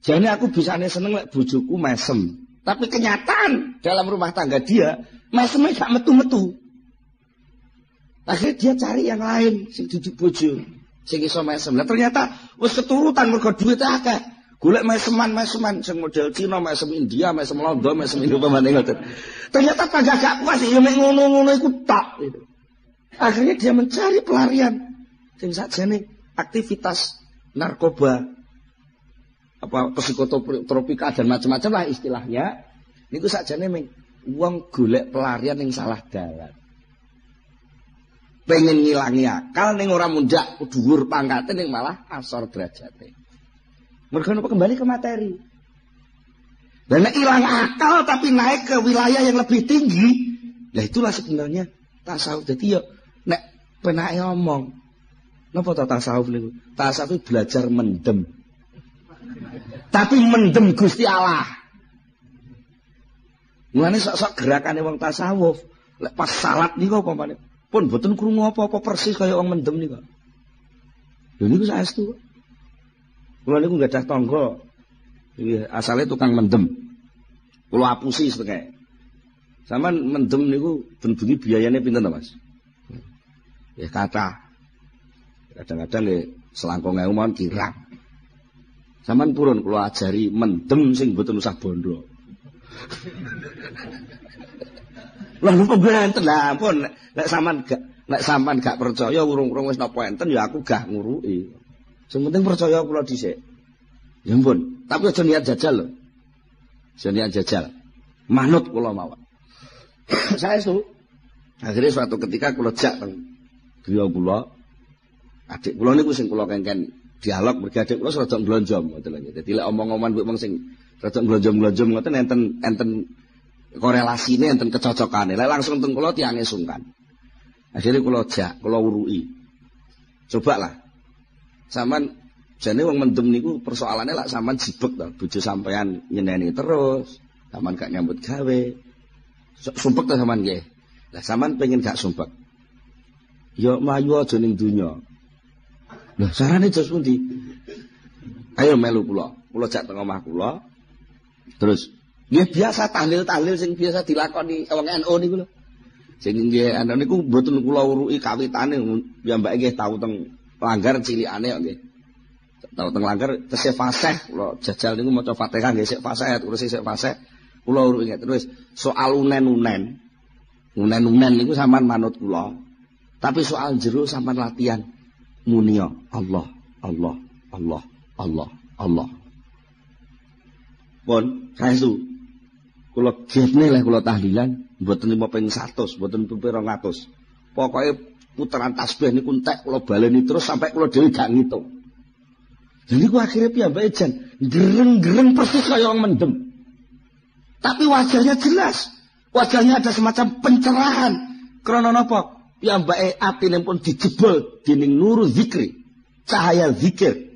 Jadi aku bisanya seneng lek bojoku mesem. Tapi kenyataan dalam rumah tangga dia, mesemnya gak metu-metu. Akhirnya dia cari yang lain, sing duduk bojo, sing iso mesem. Lah ternyata wis keturutan mergo duwite akeh. Golek meseman sing model Cina, mesem India, mesem Londo, mesem Indonesia ngoten. Ternyata tangga gak puas ya mek ngono-ngono iku tok gitu. Akhirnya dia mencari pelarian sing sakjane aktivitas narkoba, apa psikotropika dan macam-macam lah istilahnya. Niku sakjane meng wong golek pelarian yang salah dalan. Pengen ngilangi akal ning ora mundak dhuwur pangkate ning malah asor derajate. Mergo napa kembali ke materi. Dan nek ilang akal tapi naik ke wilayah yang lebih tinggi, lah itulah sebenarnya tasawuf. Jadi yo nek penake omong, napa ta tasawuf niku? Tasawuf belajar mendem. Tapi mendem Gusti Allah. Mulane sok-sok gerakane wong tasawuf, lek pas salat niku apa meneh? Pun mboten krungu apa-apa persis kaya wong mendem niku. Lho niku saestu. Kula niku gadah tangga. Iki asale tukang mendem. Kula apusi setengah. Saman mendem niku ben-bengi biayane pinten to, Mas? Ya kathah. Kadang-kadang nggih selangkung ewu mawon kirang. Saman purun kula ajari mendem sing mboten usah bondo. Lah napa enten lah pun nek sampean gak percaya urung-urung wis napa enten ya aku gak nguruki. Sing penting percaya kula dhisik. Ya ampun, tapi aja niat jajal lho. Aja niat jajal. Manut kula mawon. Saestu. Akhirnya suatu ketika kula jak teng griya kula. Adik kula niku sing kula kengken dialog mergi adik kula rada glonjom ngoten lho. Dadi lek omong-omongan mbek wong sing rada glonjom-glonjom ngoten enten korelasine, enten kecocokane. Lek langsung teng kula tiange sungkan. Akhirnya kula jak, kula wuruki. Coba lah. Sampean jane wong mendem niku persoalane lak sampean jibek to, bojo sampean nyeneni terus, sampean gak nyambut gawe. Sumpek to sampean nggih. Lah sampean pengen gak sumpek. Ya mlayu aja ning donya. Lah carane jos pundi? Ayo melu kula. Kula jak teng omah kula. Terus nggih biasa tahlil-tahlil sing biasa dilakoni wong NU niku lho. Sing nggih ana niku mboten kula uruki kawitane piyambake nggih tau teng langgar cilikane kok nggih. Tau teng langgar tesih fasih kula jajal niku maca Fatihah nggih sik fasih terus sik fasih. Kula uruki terus soal unen-unen. Unen-unen niku sampean manut kula. Tapi soal jero sampean latihan munia Allah, Allah, Allah, Allah, Allah. Pun saestu kula gene leh kula tahlilan mboten 5 100, mboten 200. Pokoke puteran tasbih niku entek kula baleni terus sampai kula dhewe gak ngitung. Jadi ku akhirnya piyambake jan gereng-gereng persis kaya wong mendem. Tapi wajahnya jelas. Wajahnya ada semacam pencerahan. Krana napa? Piyambake atine pun dijebol dening nuru zikri. Cahaya zikir.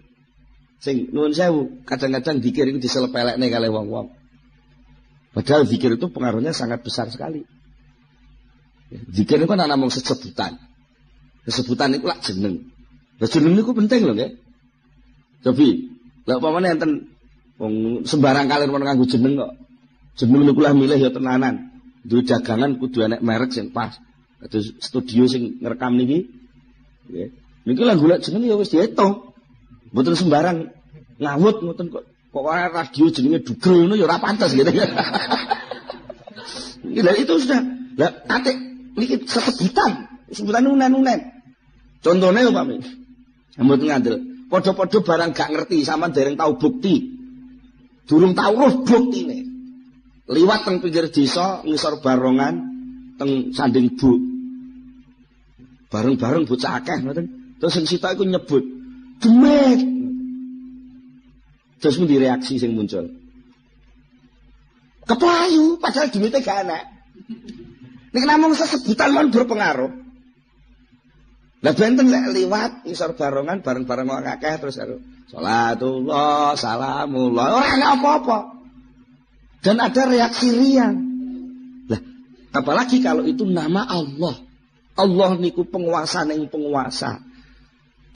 Sing nuwun sewu, kadang-kadang zikir itu diselepelekne kalih wong-wong. Padahal zikir itu pengaruhnya sangat besar sekali. Zikir itu kan ana mung sesebutan. Sesebutan itu lak jeneng. Lah jeneng niku penting lho nggih. Cobi, lek upamane enten wong sembarang kalir men nganggo jeneng kok. Jeneng niku lah milih ya tenanan. Duwe dagangan kudu enek merek sing pas. Kados studio sing ngrekam niki. Nggih. Niki lah golek jeneng ya wis diitung. Mboten sembarang ngawut ngoten kok. Pokoknya radio jenenge dugel ngono ya ora pantes gitu. Lah itu sudah. Lah atik niki sesebutan, sebutan unen-unen. Contone upami. Mboten ngandel. Padha-padha barang gak ngerti, sampean dereng tau bukti. Durung tau roh buktine. Liwat teng pinggir desa, ngisor barongan teng sanding bu. Bareng-bareng bocah akeh ngoten. Terus sing sitok iku nyebut, "Demek." Terus mung reaksi sing muncul. Keplayu padahal duwite gak enak. Nek namung sesebutan mon berpengaruh. Lah benten lek liwat ngisor barongan bareng-bareng wong akeh terus salatullah salamullah ora ana apa-apa. Dan ada reaksi riang. Lah apalagi kalau itu nama Allah. Allah niku penguasa ning penguasa.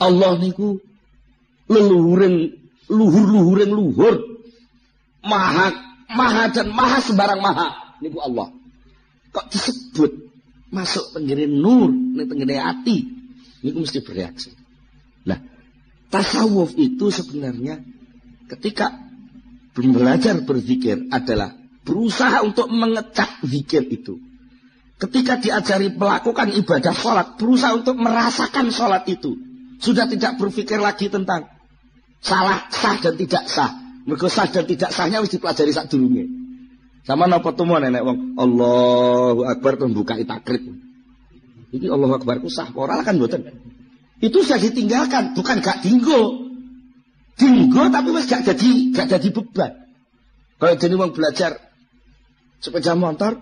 Allah niku leluhuring luhur-luhuring luhur. maha dan maha sembarang maha niku Allah. Kok disebut masuk tenggene nur ning tenggene ati niku mesti bereaksi. Nah, tasawuf itu sebenarnya ketika belajar berzikir adalah berusaha untuk mengecap zikir itu. Ketika diajari melakukan ibadah sholat, berusaha untuk merasakan sholat itu. Sudah tidak berpikir lagi tentang salah, sah dan tidak sah. Mergo sah dan tidak sahnya harus dipelajari sadurunge. Sama napa tumo nenek wong Allahu Akbar membuka takrib. Iki Allahu Akbar ku sah ora kan mboten. Itu sudah ditinggalkan, bukan gak dinggo. Dinggo tapi wis gak jadi beban. Kalau jadi wong belajar sepeda motor,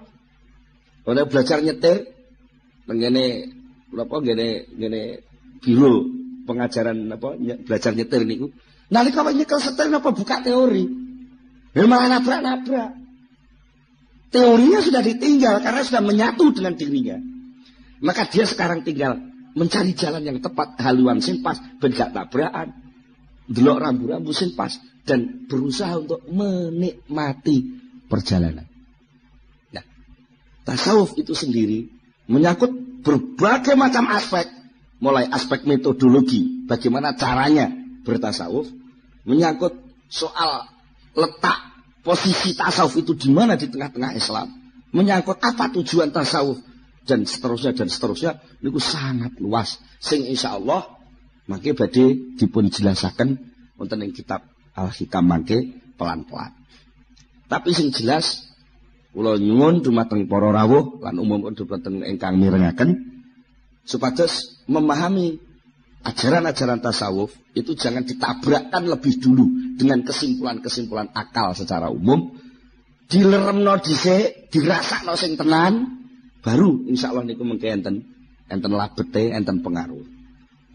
kalau belajar nyetir, ngene biro pengajaran belajar nyetir niku. Nalika nyekel setir napa buka teori. Ya malah nabrak-nabrak. Teorinya sudah ditinggal karena sudah menyatu dengan dirinya. Maka dia sekarang tinggal mencari jalan yang tepat, haluan sing pas, ben gak tabrakan. Delok rambu-rambu sing pas dan berusaha untuk menikmati perjalanan. Nah, tasawuf itu sendiri menyangkut berbagai macam aspek, mulai aspek metodologi, bagaimana caranya bertasawuf, menyangkut soal letak posisi tasawuf itu di mana di tengah-tengah Islam, menyangkut apa tujuan tasawuf dan seterusnya niku sangat luas sing insyaallah mangke badhe dipun jelasaken wonten ing kitab Al-Hikam mangke pelan-pelan. Tapi sing jelas kula nyuwun dumateng para rawuh lan umum dumateng ingkang mirengaken supados memahami ajaran-ajaran tasawuf itu jangan ditabrakkan lebih dulu dengan kesimpulan-kesimpulan akal secara umum. Dileremno dhisik, dirasakno sing tenan, baru insyaallah niku mengke enten labete, enten pengaruh.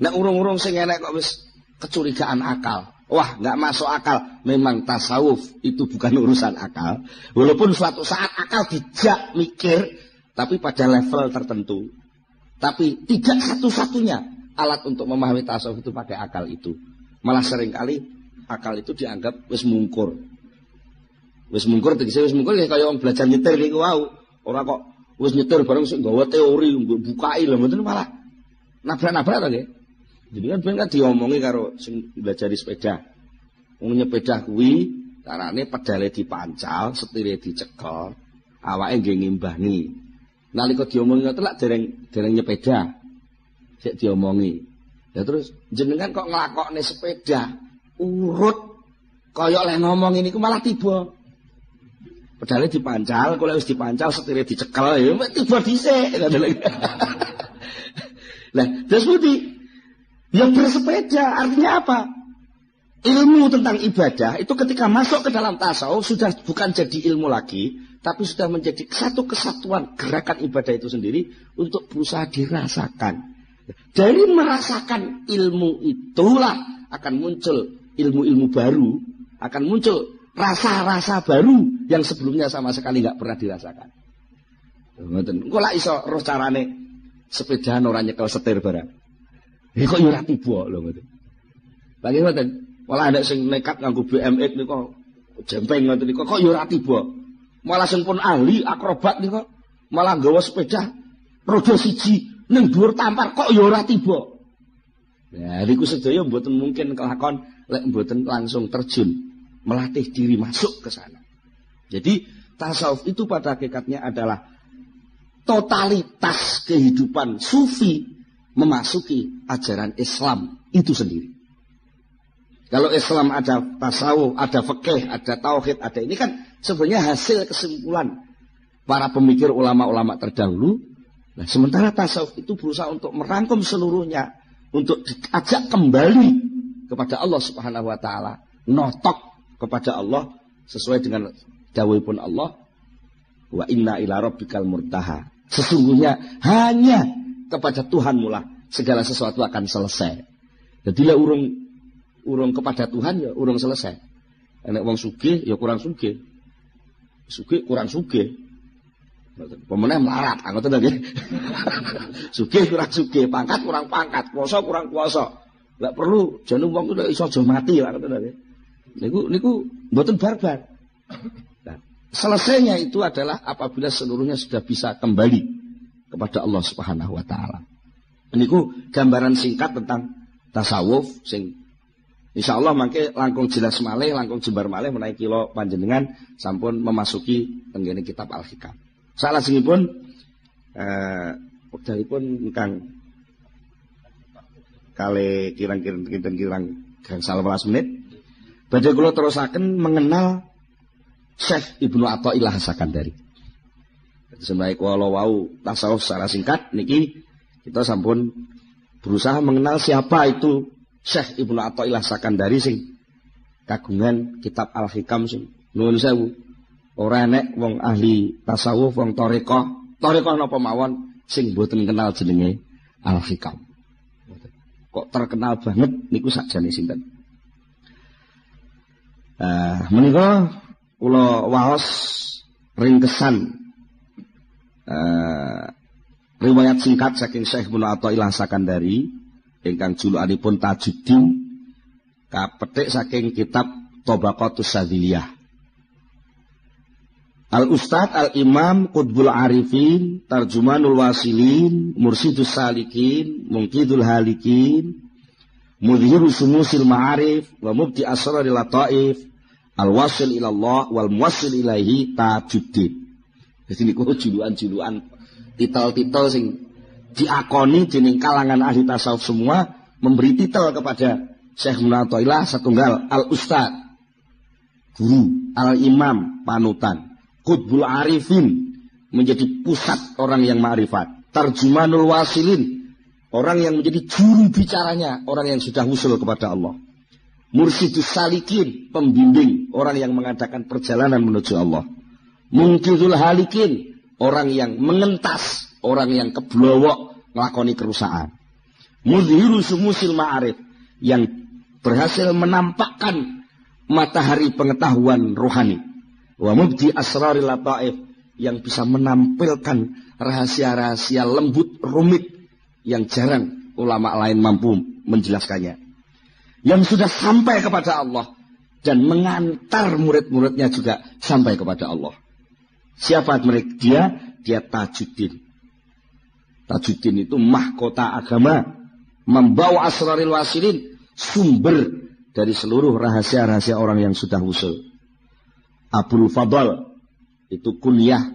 Nek urung-urung sing enek kok wis kecurigaan akal. Wah, enggak masuk akal. Memang tasawuf itu bukan urusan akal. Walaupun suatu saat akal dijak mikir, tapi pada level tertentu. Tapi tidak satu-satunya alat untuk memahami tasawuf itu pakai akal itu. Malah seringkali akal itu dianggap wis mungkur. Wis mungkur tegese wis mungkur ya kaya wong belajar nyetir niku wau. Ora kok wis nyetir bareng sik nggawa teori bukai lho mboten malah nabrak-nabrak to nggih. Jadi kan diomongi karo sing belajari sepeda. Wong nyepeda kuwi carane pedale dipancal, setire dicekel, awake nggih ngimbangi. Nalika diomongi ngoten lak dereng nyepeda. Sik diomongi. Ya terus jenengan kok nglakokne sepeda urut kaya oleh ngomong ini ku malah tiba. Pedale dipancal, kok wis dipancal setire dicekel ya tiba dhisik. Lah, terus budi yang bersepeda artinya apa? Ilmu tentang ibadah itu ketika masuk ke dalam tasawuf sudah bukan jadi ilmu lagi, tapi sudah menjadi satu kesatuan gerakan ibadah itu sendiri untuk berusaha dirasakan. Dari merasakan ilmu itulah akan muncul ilmu-ilmu baru, akan muncul rasa-rasa baru yang sebelumnya sama sekali nggak pernah dirasakan. Ngoten. Engko lak iso roh carane sepedaan ora nyekel setir barang. Kok yo ora tiba lho ngoten. Lagi ngoten. Malah ada sing nekat nganggo BMX niku jempeng ngoten niku kok yo ora tiba. Malah sing pun ahli akrobat niku malah nggawa sepeda roda siji ning dhuwur tampar kok yo ora tiba. Nah, niku sedaya mboten mungkin kelakon lek mboten langsung terjun melatih diri masuk ke sana. Jadi tasawuf itu pada hakikatnya adalah totalitas kehidupan sufi memasuki ajaran Islam itu sendiri. Kalau Islam ada tasawuf, ada fikih, ada tauhid, ada ini kan sebenarnya hasil kesimpulan para pemikir ulama-ulama terdahulu. Nah, sementara tasawuf itu berusaha untuk merangkum seluruhnya, untuk diajak kembali kepada Allah Subhanahu wa taala, notok kepada Allah sesuai dengan dawuhipun Allah, wa inna ila rabbikal murtaha. Sesungguhnya hanya kepada Tuhanmu lah segala sesuatu akan selesai. Jadilah urung kepada Tuhan ya urung selesai. Nek wong sugih ya kurang sugih. Sugih kurang sugih. Pemenang melarat, ngoten nggih. Sugih kurang sugih, pangkat kurang pangkat, kuasa kurang kuasa. Enggak perlu jeneng wong ku iso aja mati lah ngoten nggih. Niku mboten barbar. Nah, selesainya itu adalah apabila seluruhnya sudah bisa kembali kepada Allah Subhanahu wa taala. Niku gambaran singkat tentang tasawuf sing insyaallah mangke langkung jelas malih, langkung jembar malih menawi kula panjenengan sampun memasuki tenggene kitab Al-Hikam. Salajengipun wekdalipun ingkang kali kirang-kirang gangsal 11 menit. Badhe kula terusaken mengenal Syekh Ibnu Athaillah As-Sakandari. Sebaik kula wau tasawuf secara singkat niki kita sampun berusaha mengenal siapa itu Syekh Ibnu Athaillah As-Sakandari sing kagungan kitab Al-Hikam sing nuwun sewu. Ora enek wong ahli tasawuf wong thariqah napa mawon sing mboten kenal jenenge Al-Hikam. Kok terkenal banget niku sakjane sinten. Menika kula waos ringkesan riwayat singkat saking Syekh Ibnu Athaillah As-Sakandari ingkang julukanipun Tajuddin kapetik saking kitab Tabaqatus Sadziliyah. Al-Ustad Al-Imam Qutbul Arifin Tarjumanul Wasilin Mursidus Salikin Mungkidul Halikin Mudhiru Sumusil Ma'arif wa Mubti Asraril Lataif Al-Wasil ilallah wal Muwassil ilaihi Tajuddin. Jadi niku julukan-julukan titel-titel sing diakoni dening kalangan ahli tasawuf semua memberi titel kepada Syekh Ibnu Athaillah satunggal Al-Ustad guru, Al-Imam panutan, Qutbul Arifin menjadi pusat orang yang ma'rifat, Tarjumanul Wasilin orang yang menjadi juru bicaranya orang yang sudah usul kepada Allah, Mursidus Salikin pembimbing orang yang mengadakan perjalanan menuju Allah, Mungkidul Halikin orang yang mengentas orang yang keblowok ngelakoni kerusakan, Mudhiru Sumusil Ma'arif yang berhasil menampakkan matahari pengetahuan rohani, wa Mubti Asraril Lataif yang bisa menampilkan rahasia-rahasia lembut rumit yang jarang ulama lain mampu menjelaskannya, yang sudah sampai kepada Allah dan mengantar murid-muridnya juga sampai kepada Allah. Siapa mereka? Dia Tajuddin. Tajuddin itu mahkota agama, membawa asraril wasilin, sumber dari seluruh rahasia-rahasia orang yang sudah usul. Abul Fadl itu kunyah.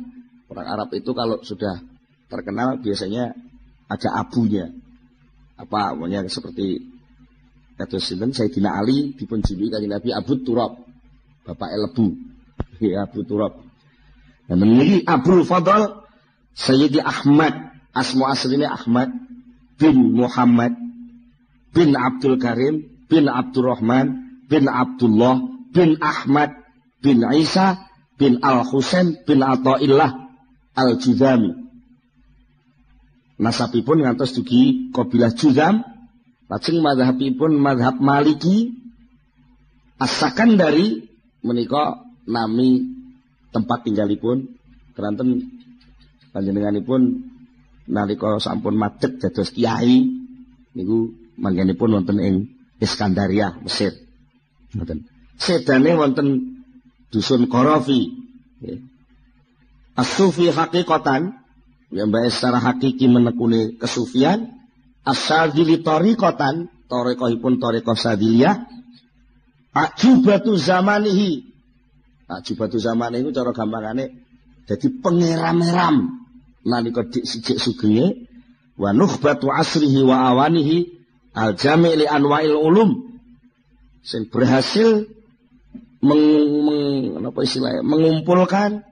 Orang Arab itu kalau sudah terkenal biasanya ada abunya. Apa namanya seperti kados sinten Sayyidina Ali dipunjuluki kanjeng Nabi Abu Turab, bapak lebu. Ya Abu Turab. Dan ini Abul Fadl Sayyidi Ahmad, asma aslinya Ahmad bin Muhammad bin Abdul Karim bin Abdurrahman bin Abdullah bin Ahmad bin Isa bin Al-Husain bin Athaillah Al-Juzami. Nasabipun ngantos dugi kabilah Juzam, lajeng mazhabipun mazhab Maliki. As-Sakandari menika nami tempat tinggalipun keranten panjenenganipun nalika sampun madeg dados kiai niku manggenipun wonten ing Iskandaria, Mesir. Ngoten. Sedane wonten dusun Qarafi. As-sufi haqiqatan, yang baik secara hakiki menekuni kesufian. As-Sadzili tariqatan, tariqahipun tariqah Sadziliyah. Ajubatu zamanihi. Ajubatu zamanihi itu cara gampangane dadi pengeram-eram nalika sijik sugenge, wa nukhbatu asrihi wa awanihi al-jami' li anwa'il ulum, sing berhasil mengumpulkan,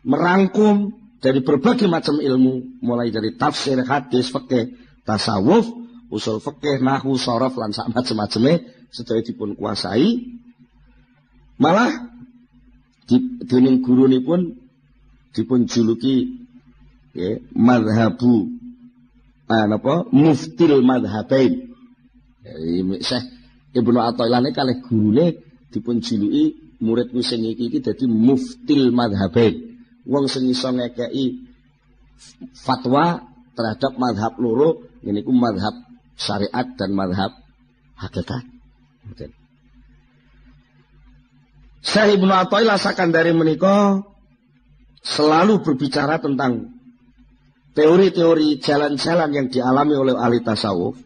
merangkum dari berbagai macam ilmu, mulai dari tafsir, hadis, fikih, tasawuf, usul fikih, nahwu, sharaf lan sak macam-macame sedaya dipun kuasai. Malah dening gurunipun dipun juluki madhabu muftil madhabain. Syekh Ibnu Athaillah kalih gurune dipun juluki muridku sing iki dadi muftil madhabain, wong sing iso ngekeki fatwa terhadap madhab loro, niku madhab syariat dan madhab hakikat. Syekh Ibnu Athaillah Sakandari menika selalu berbicara tentang teori-teori jalan-jalan yang dialami oleh ahli tasawuf.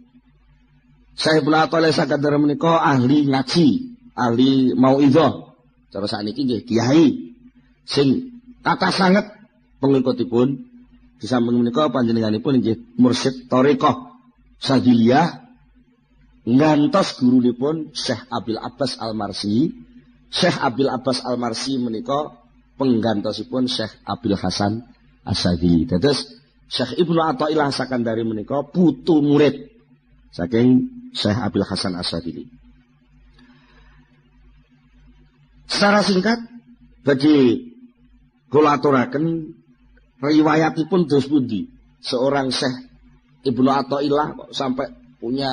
Syekh Ibnu Athaillah Sakandari menika ahli ngaji, ahli mauidhah. Cara sakniki nggih kiai sing kathah sanget pengikutipun. Di samping menika panjenenganipun nggih mursyid thariqah Sadiliyah ngantos gurunipun Syekh Abil Abbas Al-Marsi. Syekh Abil Abbas Al-Marsi menika penggantosipun Syekh Abil Hasan As-Sadili. Dados Syekh Ibnu Athaillah Sakandari menika putu murid saking Syekh Abil Hasan As-Sadili. Secara singkat bagi kula aturaken riwayatipun dos pundi seorang Syekh Ibnu Athaillah kok sampai punya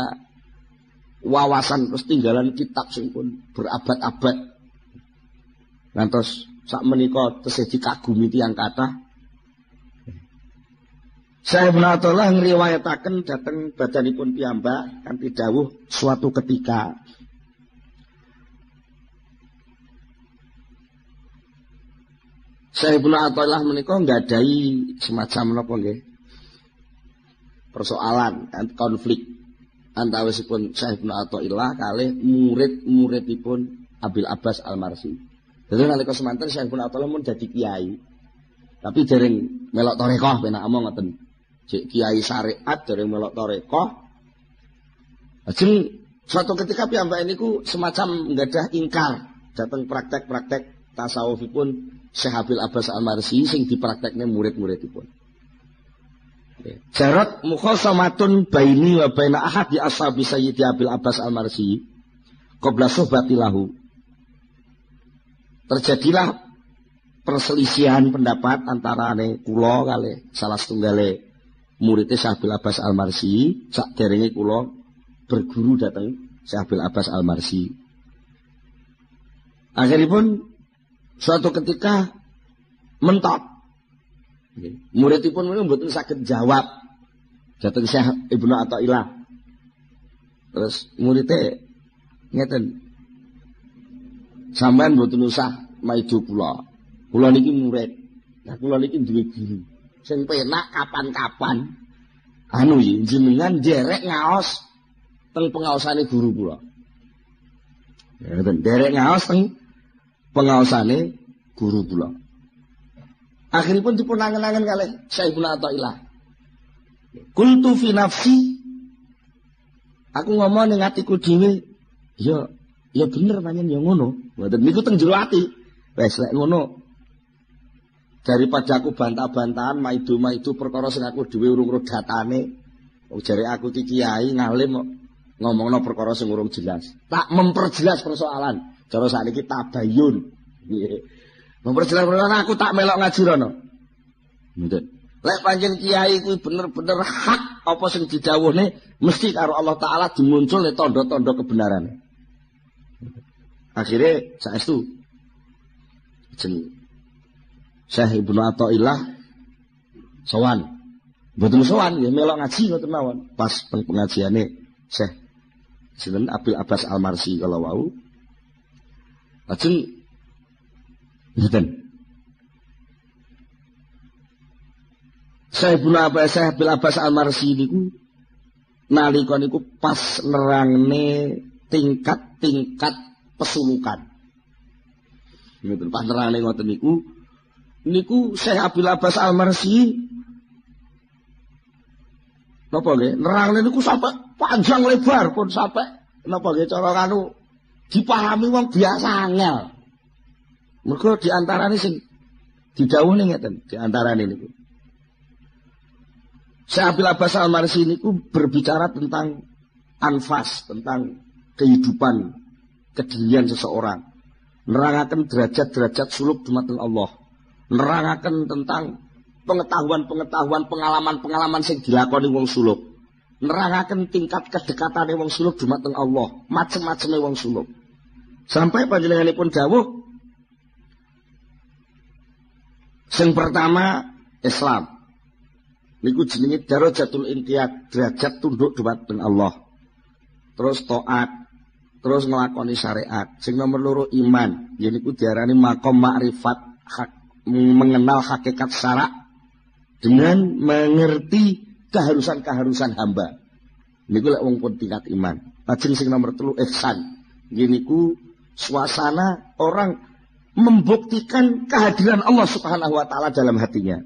wawasan terus tinggalan kitab sing pun berabad-abad. Ngantos sak menika tesih dikagumi tiyang kathah. Syekh Ibnu Athaillah ngriwayataken dhateng badanipun piyambak kanthi dawuh suatu ketika Syekh Ibnu Athaillah menika nggadahi semacam napa nggih persoalan konflik antawisipun Syekh Ibnu Athaillah kalih murid-muridipun Abil Abbas Al-Marsi. Dadi nalika semanten Syekh Ibnu Athaillah mun dadi kiai. Tapi dereng melok tarekah penak omong ngoten. Cek kiai syariat dereng melok tarekah. Ajeng suatu ketika piyambake niku semacam nggadah ingkar dhateng praktek-praktek tasawufipun Syekh Abil Abbas Al-Marsi sing dipraktekne murid-muridipun. Jarat mukhasamatun baini wa baina ahadi ashabi Sayyidi Abil Abbas Al-Marsi qabla suhbatilahu. Terjadilah perselisihan pendapat antara kula kalih salah setunggale murid Syekh Abil Abbas Al-Marsi saderenge kula berguru dhateng Syekh Abil Abbas Al-Marsi. Akhiripun suatu ketika mentok. Muridipun menika mboten saged jawab dhateng Syekh Ibnu Athaillah. Terus muridé ngeten, sampean mboten usah maido kula. Kula niki murid. Nah kula niki duwe guru. Sing penak kapan-kapan anu ya jenengan nderek ngaos teng pengaosane guru kula. Ya ngoten, nderek ngaos teng pengaosane guru kula. Akhiripun dipun angen-angen kalih Syekh Ibnu Athaillah. Qultu fi nafsi, aku ngomong ning atiku dhewe, ya bener pancen ya ngono. Mboten niku teng jero ati. Wes lek ngono daripada aku bantah-bantahan maido-maido perkara sing aku dhewe urung ro datane. Wong jare aku ki kiai ngalim kok ngomongno perkara sing urung jelas. Tak memperjelas persoalan. Cara sakniki tabayun. Nggih. Memperjelas persoalan aku tak melok ngaji rono. Mboten. Lek pancen kiai kuwi bener-bener hak apa sing didhawuhne mesti karo Allah taala dimunculne tanda-tanda kebenaran. Akhirnya saestu jeneng Syekh Ibnu Athaillah sowan. Mboten sowan nggih melok ngaji ngoten mawon. Pas pengajiane Syekh sinten Abil Abbas Al-Marsi kala wau. Lajeng ngoten. Syekh Abil Abbas Al-Marsi niku nalika niku pas nerangne tingkat-tingkat pesulukan. Ngoten pas nerangne ngoten niku Syekh Abil Abbas Al-Marsi napa nggih nerangne niku sampai panjang lebar pun sampai napa nggih cara kanu dipahami wong biasa angel. Mergo diantarane sing didhawuhne ngeten, diantarane niku Syekh Abil Abbas Al-Marsi niku berbicara tentang anfas, tentang kehidupan, kedirian seseorang. Nerangaken derajat-derajat suluk dumateng Allah. Nerangaken tentang pengetahuan-pengetahuan, pengalaman-pengalaman sing dilakoni wong suluk. Nerangaken tingkat kedekatane wong suluk dumateng Allah, macem-maceme wong suluk. Sampai panjenenganipun dawuh sing pertama Islam. Niku jenenge darajatul inqiyad, derajat tunduk dumateng Allah. Terus taat, terus nglakoni syariat. Sing nomor loro iman, yaiku diarani maqam makrifat, mengenal hakikat syarak dengan mengerti keharusan-keharusan hamba. Niku lek wong pun tingkat iman. Lajeng sing nomor 3 ihsan. Niku suasana orang membuktikan kehadiran Allah Subhanahu wa taala dalam hatinya.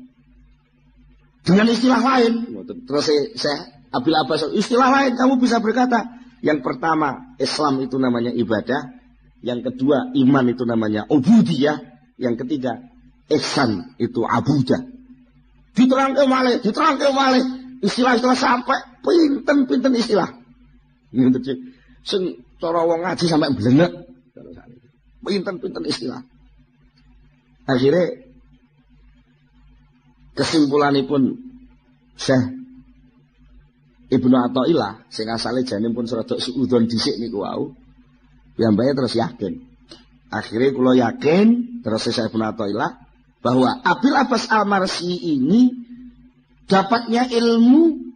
Dengan istilah lain, terus saya Abil Abbas, istilah lain kamu bisa berkata, yang pertama Islam itu namanya ibadah, yang kedua iman itu namanya ubudiyah, yang ketiga ihsan itu abudah. Diterangke malih istilah-istilah sampai pinten-pinten istilah. Sing cara wong ngaji sampai blenek. Pinten-pinten istilah. Akhirnya kesimpulanipun Syekh Ibnu Athaillah sing asale jane pun serodok suudon dhisik niku wau. Piyambake terus yakin. Akhirnya kula yakin terus Syekh Ibnu Athaillah bahwa Abil Abbas Al-Marsi ini dapatnya ilmu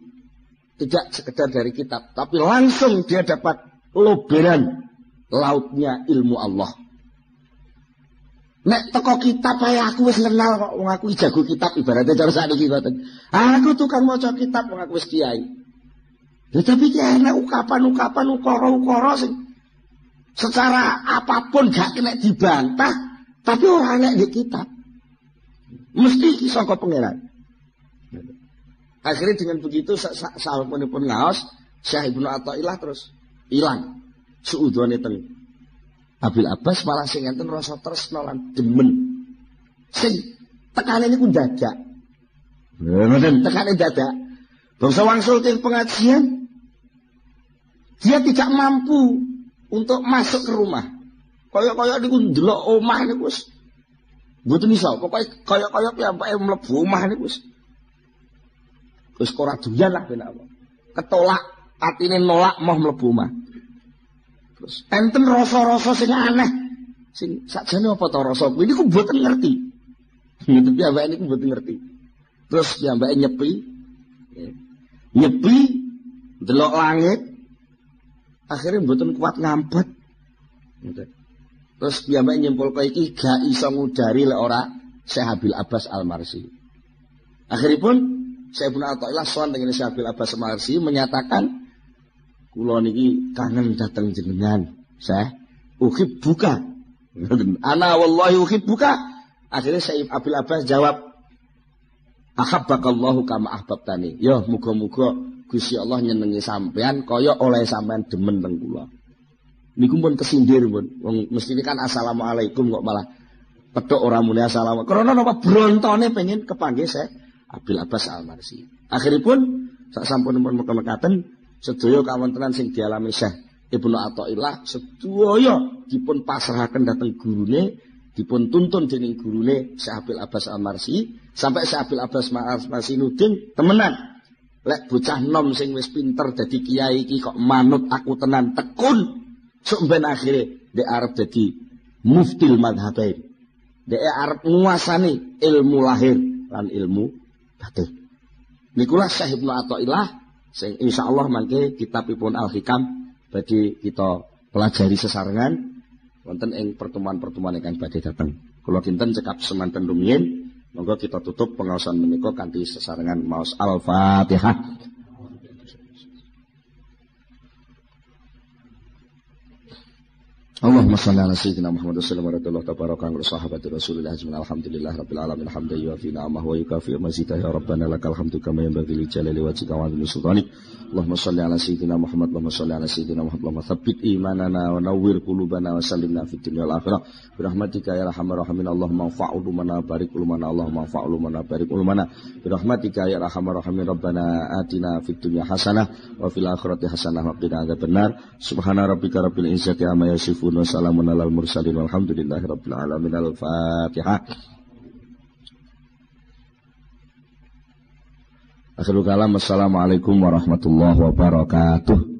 tidak sekedar dari kitab, tapi langsung dia dapat loberan lautnya ilmu Allah. Nek teko kitab ae aku wis kenal kok wong aku jago kitab ibaratnya cara sakniki ngoten. Aku tukang maca kitab wong aku wis kiai. Ya tapi ki ana ukapan-ukapan ukara-ukara sing secara apapun gak kena dibantah, tapi ora nek di kitab. Mesti saka pangeran. Akhirnya dengan begitu sapunipun ngaos Syekh Ibnu Athaillah terus ilang suudone teng Abil Abbas, malah sing enten rasa tresna lan demen. Sing tekane niku dadak. Ngoten tekane dadak. Bangsa wangsul teng pengajian dia tidak mampu untuk masuk ke rumah. Kaya-kaya niku ndelok omah niku wis mboten iso. Pokoke kaya-kaya piyambake mlebu omah niku wis ora doyan lah ben apa. Ketolak, atine nolak mau mlebu omah. Terus enten rasa-rasa sing aneh. Sing sakjane apa to rasa kuwi niku mboten ngerti. Gitu piyambake niku mboten ngerti. Terus piyambake nyepi delok langit. Akhirnya mboten kuat ngampet. Terus piyambake nyimpulke iki gak iso ngudari lek ora Syekh Abil Abbas Al-Marsi. Akhiripun Syekh Ibnu Athaillah sowan dengan Syekh Abil Abbas Al-Marsi menyatakan kula niki kangen dateng jenengan, Syekh. Uhibbuka. Ana wallahi uhibbuka. Akhirnya Syekh Abil Abbas jawab, ahabbakallahu kama ahbabtani. Ya muga-muga Gusti Allah nyenengi sampean kaya oleh sampean demen teng kula. Niku pun kesindir pun. Wong mestine kan assalamualaikum kok malah pedhok ora muni assalamu. Karena napa brontone pengen kepanggih Syekh Abil Abbas Al-Marsi. Akhiripun sak sampunipun mekaten sedaya kawontenan sing dialami Syekh Ibnu Athaillah sedaya dipun pasrahaken dhateng gurune, dipun tuntun dening gurune Syekh Abil Abbas Al-Marsi, sampai Syekh Abil Abbas Al-Marsi nuding temenan. Lek bocah nom sing wis pinter dadi kiai iki kok manut aku tenan tekun. Sok ben akhire dhek arep dadi muftil madhabain. Dhek arep nguasani ilmu lahir lan ilmu batin. Nikulah Syekh Ibnu Athaillah sing insyaallah mangke kitabipun Al-Hikam badhe kita pelajari sesarengan wonten ing pertemuan-pertemuan ingkang badhe dateng. Kula kinten cekap semanten rumiyin. Monggo kita tutup pengaosan menika kanthi sesarengan maos Al-Fatihah. Allahumma shalli ala sayyidina Muhammad sallallahu alaihi wa tabaraka wa sahabati Rasulillah ajmain. Alhamdulillah rabbil alamin hamdan yuwafi ni'amahu wa yukafi mazidah ya rabbana lakal hamdu kama yanbaghi li jalali wajhika wa 'azimi sultanik. Allahumma shalli ala sayyidina Muhammad Allahumma shalli ala sayyidina Muhammad Allahumma tsabbit imanana wa nawwir qulubana wa sallimna fid dunya wal akhirah bi rahmatika ya arhamar rahimin. Allahumma fa'ul mana barik ulumana Allahumma fa'ul mana barik ulumana bi rahmatika ya arhamar rahimin. Rabbana atina fid dunya hasanah wa fil akhirati hasanah wa qina adzabannar. Subhana rabbika rabbil izzati amma yasifun. Wassalamun alal mursalin walhamdulillahi rabbil alamin. Al-Fatihah. Akhirul kalam. Assalamualaikum warahmatullahi wabarakatuh.